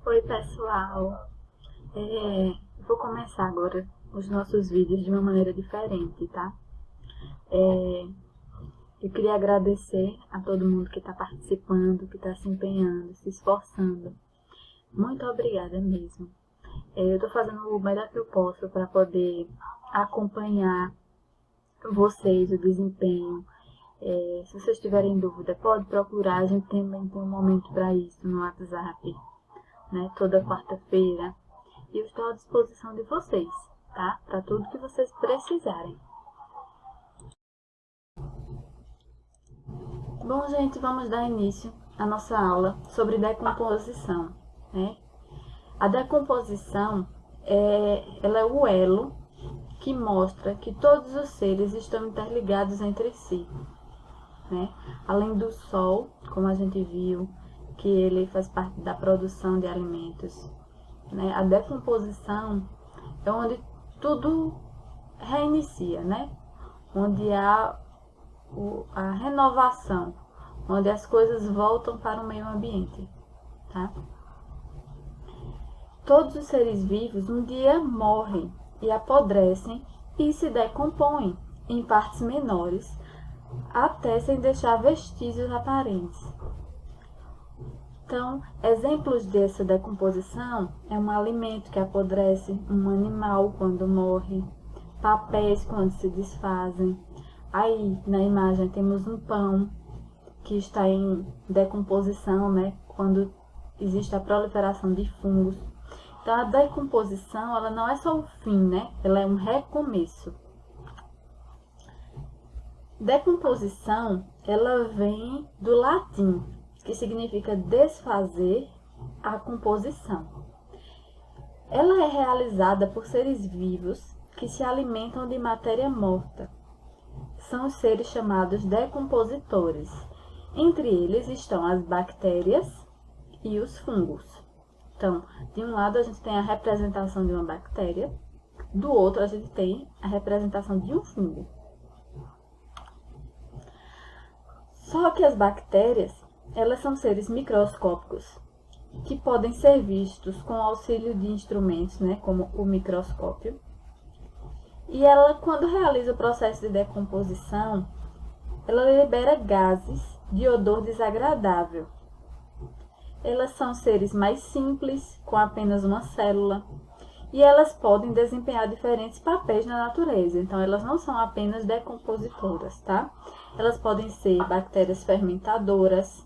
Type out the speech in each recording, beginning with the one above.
Oi, pessoal. Vou começar agora os nossos vídeos de uma maneira diferente, tá? Eu queria agradecer a todo mundo que está participando, que está se empenhando, se esforçando. Muito obrigada mesmo. Eu estou fazendo o melhor que eu posso para poder acompanhar vocês, o desempenho. Se vocês tiverem dúvida, pode procurar. A gente também tem um momento para isso no WhatsApp, né? Toda quarta-feira. E eu estou à disposição de vocês, tá? Para tudo que vocês precisarem. Bom, gente, vamos dar início à nossa aula sobre decomposição, né? A decomposição ela é o elo que mostra que todos os seres estão interligados entre si, né? Além do Sol, como a gente viu, que ele faz parte da produção de alimentos, né? A decomposição é onde tudo reinicia, né? Onde há a renovação, onde as coisas voltam para o meio ambiente, tá? Todos os seres vivos um dia morrem e apodrecem e se decompõem em partes menores, até sem deixar vestígios aparentes. Então, exemplos dessa decomposição é um alimento que apodrece, um animal quando morre, papéis quando se desfazem. Aí, na imagem, temos um pão que está em decomposição, né? Quando existe a proliferação de fungos. Então, a decomposição, ela não é só o fim, né? Ela é um recomeço. Decomposição, ela vem do latim, que significa desfazer a composição. Ela é realizada por seres vivos que se alimentam de matéria morta. São os seres chamados decompositores. Entre eles estão as bactérias e os fungos. Então, de um lado a gente tem a representação de uma bactéria, do outro a gente tem a representação de um fungo. Só que as bactérias, elas são seres microscópicos que podem ser vistos com o auxílio de instrumentos, né, como o microscópio. E ela, quando realiza o processo de decomposição, ela libera gases de odor desagradável. Elas são seres mais simples, com apenas uma célula, e elas podem desempenhar diferentes papéis na natureza. Então, elas não são apenas decompositoras, tá? Elas podem ser bactérias fermentadoras,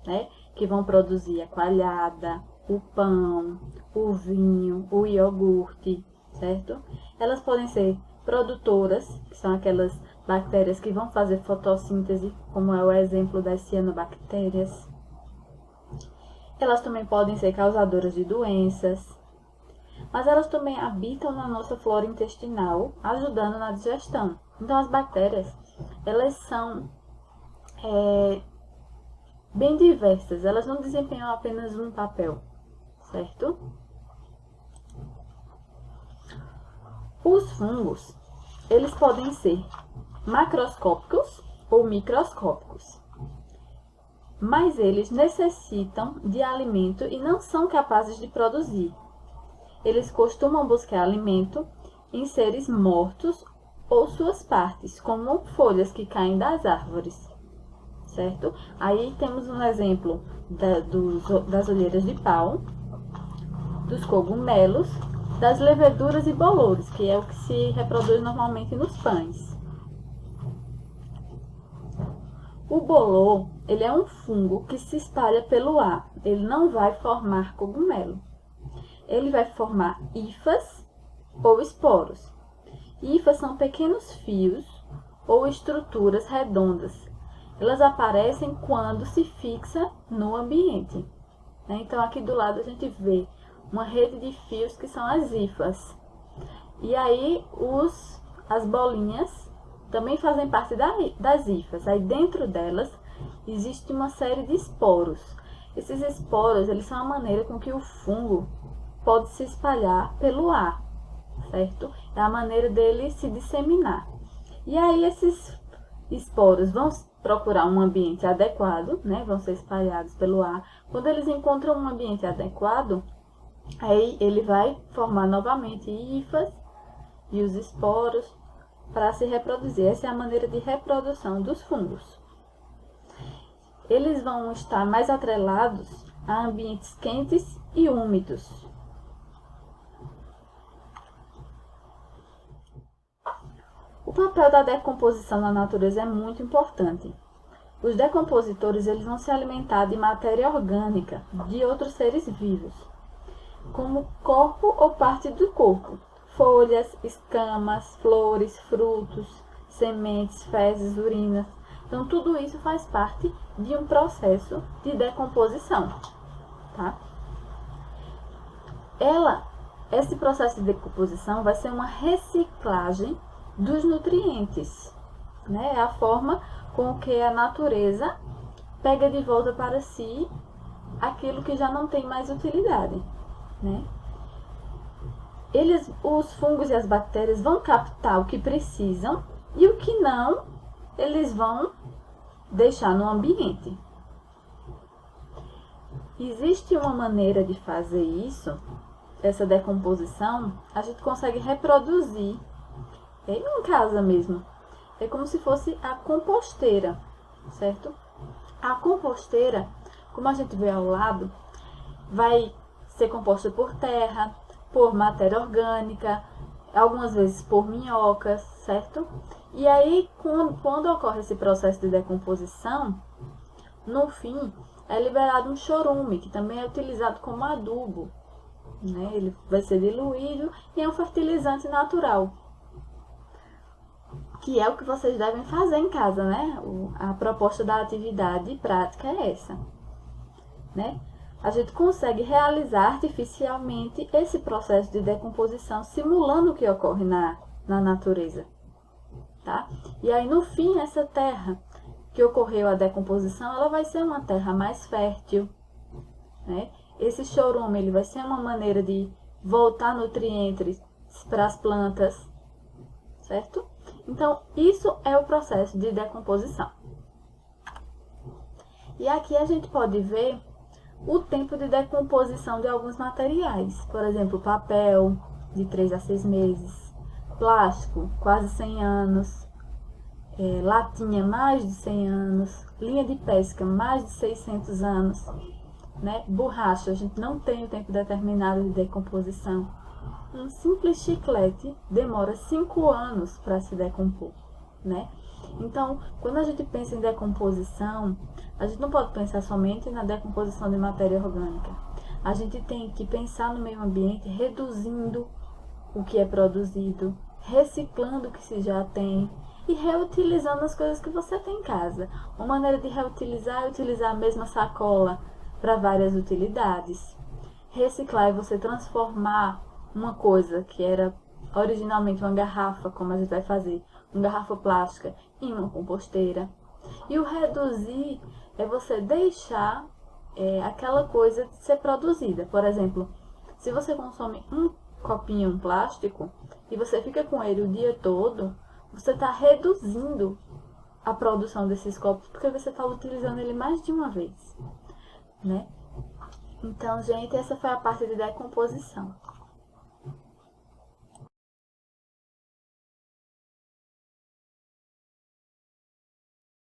né, que vão produzir a coalhada, o pão, o vinho, o iogurte, certo? Elas podem ser produtoras, que são aquelas bactérias que vão fazer fotossíntese, como é o exemplo das cianobactérias. Elas também podem ser causadoras de doenças, mas elas também habitam na nossa flora intestinal, ajudando na digestão. Então, as bactérias, elas são bem diversas, elas não desempenham apenas um papel, certo? Os fungos, eles podem ser macroscópicos ou microscópicos, mas eles necessitam de alimento e não são capazes de produzir. Eles costumam buscar alimento em seres mortos ou suas partes, como folhas que caem das árvores, certo? Aí temos um exemplo das olheiras de pau, dos cogumelos, das leveduras e bolores, que é o que se reproduz normalmente nos pães. O bolor, ele é um fungo que se espalha pelo ar. Ele não vai formar cogumelo. Ele vai formar hifas ou esporos. Hifas são pequenos fios ou estruturas redondas. Elas aparecem quando se fixa no ambiente. Então, aqui do lado a gente vê uma rede de fios que são as hifas. E aí, as bolinhas também fazem parte das hifas. Aí, dentro delas, existe uma série de esporos. Esses esporos, eles são a maneira com que o fungo pode se espalhar pelo ar, certo? É a maneira dele se disseminar. E aí, esses esporos vão procurar um ambiente adequado, né? Vão ser espalhados pelo ar. Quando eles encontram um ambiente adequado, Aí ele vai formar novamente hifas e os esporos para se reproduzir. Essa é a maneira de reprodução dos fungos. Eles vão estar mais atrelados a ambientes quentes e úmidos. O papel da decomposição na natureza é muito importante. Os decompositores eles vão se alimentar de matéria orgânica de outros seres vivos, como corpo ou parte do corpo, folhas, escamas, flores, frutos, sementes, fezes, urinas. Então, tudo isso faz parte de um processo de decomposição, tá? Esse processo de decomposição vai ser uma reciclagem dos nutrientes, né? É a forma com que a natureza pega de volta para si aquilo que já não tem mais utilidade, né? Os fungos e as bactérias vão captar o que precisam e o que não, eles vão deixar no ambiente. Existe uma maneira de fazer isso, essa decomposição, a gente consegue reproduzir em casa mesmo. É como se fosse a composteira, certo? A composteira, como a gente vê ao lado, vai ser composta por terra, por matéria orgânica, algumas vezes por minhocas, certo? E aí, quando ocorre esse processo de decomposição, no fim, é liberado um chorume, que também é utilizado como adubo, né? Ele vai ser diluído e é um fertilizante natural, que é o que vocês devem fazer em casa, né? A proposta da atividade prática é essa, né? A gente consegue realizar artificialmente esse processo de decomposição, simulando o que ocorre na natureza, tá? E aí, no fim, essa terra que ocorreu a decomposição, ela vai ser uma terra mais fértil, né? Esse chorume, ele vai ser uma maneira de voltar nutrientes para as plantas, certo? Então, isso é o processo de decomposição. E aqui a gente pode ver o tempo de decomposição de alguns materiais. Por exemplo, papel, de 3 a 6 meses. Plástico, quase 100 anos. Latinha, mais de 100 anos. Linha de pesca, mais de 600 anos. Né? Borracha, a gente não tem o tempo determinado de decomposição. Um simples chiclete demora 5 anos para se decompor, né? Então, quando a gente pensa em decomposição, a gente não pode pensar somente na decomposição de matéria orgânica. A gente tem que pensar no meio ambiente reduzindo o que é produzido, reciclando o que se já tem e reutilizando as coisas que você tem em casa. Uma maneira de reutilizar é utilizar a mesma sacola para várias utilidades. Reciclar é você transformar uma coisa que era originalmente uma garrafa, como a gente vai fazer, uma garrafa plástica, em uma composteira. E o reduzir é você deixar aquela coisa de ser produzida. Por exemplo, se você consome um copinho plástico e você fica com ele o dia todo, você está reduzindo a produção desses copos porque você está utilizando ele mais de uma vez, né? Então, gente, essa foi a parte de decomposição.